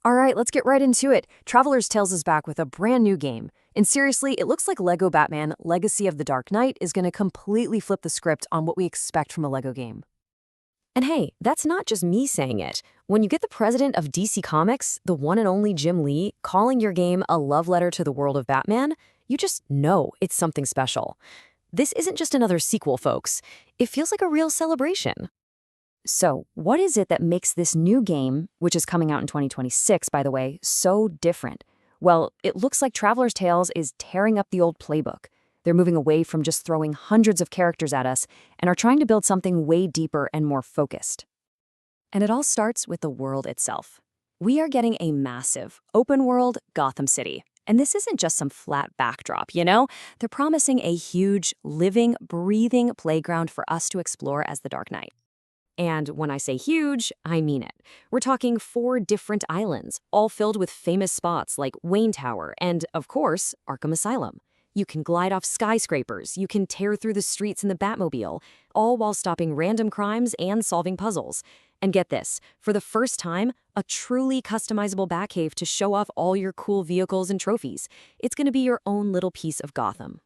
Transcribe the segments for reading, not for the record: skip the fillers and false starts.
All right, let's get right into it. Traveler's Tales is back with a brand new game. And seriously, it looks like LEGO Batman Legacy of the Dark Knight is going to completely flip the script on what we expect from a LEGO game. And hey, that's not just me saying it. When you get the president of DC Comics, the one and only Jim Lee, calling your game a love letter to the world of Batman, you just know it's something special. This isn't just another sequel, folks. It feels like a real celebration. So, what is it that makes this new game, which is coming out in 2026, by the way, so different? Well, it looks like Traveler's Tales is tearing up the old playbook. They're moving away from just throwing hundreds of characters at us and are trying to build something way deeper and more focused. And it all starts with the world itself. We are getting a massive, open-world Gotham City. And this isn't just some flat backdrop, you know? They're promising a huge, living, breathing playground for us to explore as the Dark Knight. And when I say huge, I mean it. We're talking 4 different islands, all filled with famous spots like Wayne Tower and, of course, Arkham Asylum. You can glide off skyscrapers, you can tear through the streets in the Batmobile, all while stopping random crimes and solving puzzles. And get this, for the first time, a truly customizable Batcave to show off all your cool vehicles and trophies. It's going to be your own little piece of Gotham.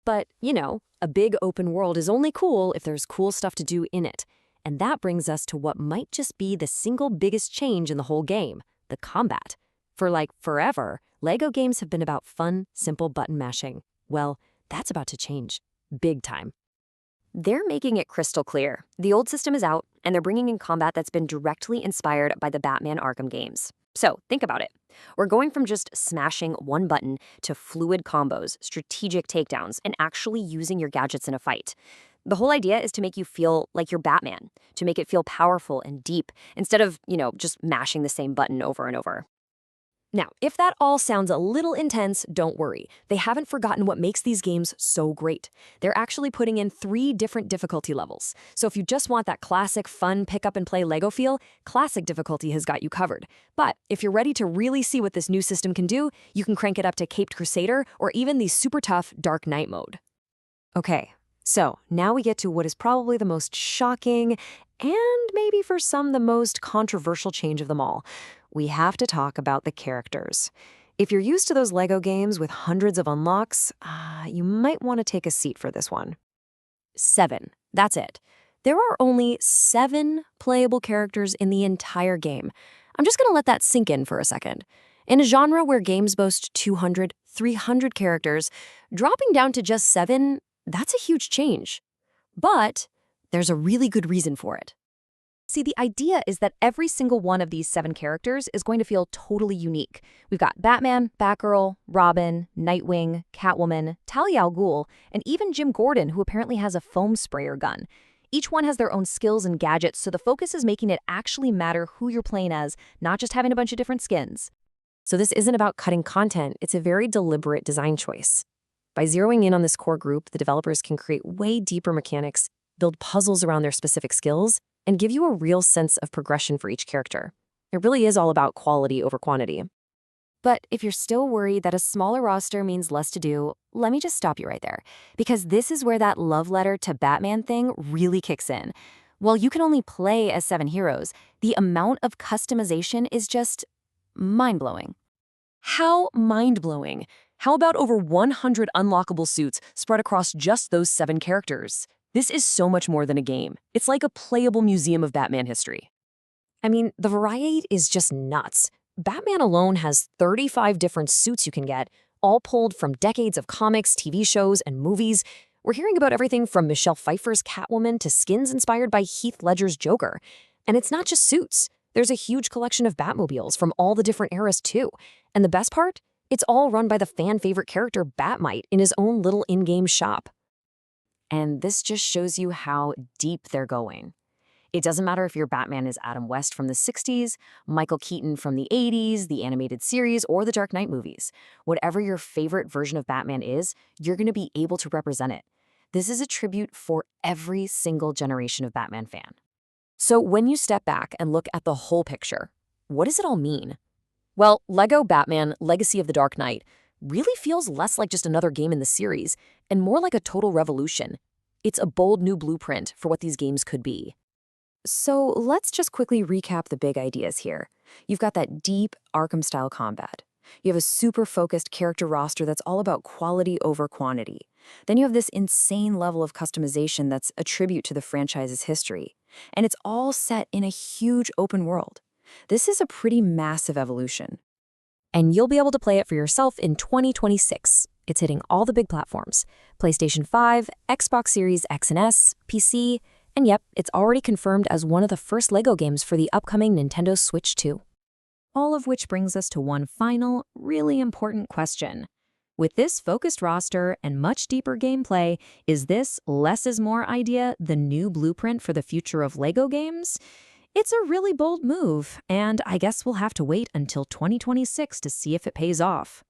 But, you know, a big open world is only cool if there's cool stuff to do in it. And that brings us to what might just be the single biggest change in the whole game, the combat. For like forever, LEGO games have been about fun, simple button mashing. Well, that's about to change. Big time. They're making it crystal clear. The old system is out, and they're bringing in combat that's been directly inspired by the Batman Arkham games. So, think about it. We're going from just smashing one button to fluid combos, strategic takedowns, and actually using your gadgets in a fight. The whole idea is to make you feel like you're Batman, to make it feel powerful and deep, instead of, just mashing the same button over and over. Now, if that all sounds a little intense, don't worry. They haven't forgotten what makes these games so great. They're actually putting in 3 different difficulty levels. So if you just want that classic, fun, pick-up-and-play LEGO feel, classic difficulty has got you covered. But if you're ready to really see what this new system can do, you can crank it up to Caped Crusader or even the super tough Dark Knight mode. Okay. So, now we get to what is probably the most shocking and maybe for some the most controversial change of them all. We have to talk about the characters. If you're used to those LEGO games with hundreds of unlocks, you might want to take a seat for this one. 7. That's it. There are only 7 playable characters in the entire game. I'm just going to let that sink in for a second. In a genre where games boast 200, 300 characters, dropping down to just 7, that's a huge change. But there's a really good reason for it. See, the idea is that every single one of these 7 characters is going to feel totally unique. We've got Batman, Batgirl, Robin, Nightwing, Catwoman, Talia al Ghul, and even Jim Gordon, who apparently has a foam sprayer gun. Each one has their own skills and gadgets, so the focus is making it actually matter who you're playing as, not just having a bunch of different skins. So this isn't about cutting content, it's a very deliberate design choice. By zeroing in on this core group, the developers can create way deeper mechanics, build puzzles around their specific skills, and give you a real sense of progression for each character. It really is all about quality over quantity. But if you're still worried that a smaller roster means less to do, let me just stop you right there. Because this is where that love letter to Batman thing really kicks in. While you can only play as 7 heroes, the amount of customization is just mind-blowing. How mind-blowing? How about over 100 unlockable suits spread across just those 7 characters? This is so much more than a game. It's like a playable museum of Batman history. I mean, the variety is just nuts. Batman alone has 35 different suits you can get, all pulled from decades of comics, TV shows, and movies. We're hearing about everything from Michelle Pfeiffer's Catwoman to skins inspired by Heath Ledger's Joker. And it's not just suits. There's a huge collection of Batmobiles from all the different eras, too. And the best part? It's all run by the fan-favorite character Batmite in his own little in-game shop. And this just shows you how deep they're going. It doesn't matter if your Batman is Adam West from the 60s, Michael Keaton from the 80s, the animated series, or the Dark Knight movies. Whatever your favorite version of Batman is, you're going to be able to represent it. This is a tribute for every single generation of Batman fan. So when you step back and look at the whole picture, what does it all mean? Well, LEGO Batman Legacy of the Dark Knight really feels less like just another game in the series and more like a total revolution. It's a bold new blueprint for what these games could be. So let's just quickly recap the big ideas here. You've got that deep Arkham-style combat. You have a super focused character roster that's all about quality over quantity. Then you have this insane level of customization that's a tribute to the franchise's history. And it's all set in a huge open world. This is a pretty massive evolution. And you'll be able to play it for yourself in 2026. It's hitting all the big platforms: PlayStation 5, Xbox Series X and S, PC, and yep, it's already confirmed as one of the first LEGO games for the upcoming Nintendo Switch 2. All of which brings us to one final, really important question. With this focused roster and much deeper gameplay, is this less is more idea the new blueprint for the future of LEGO games? It's a really bold move, and I guess we'll have to wait until 2026 to see if it pays off.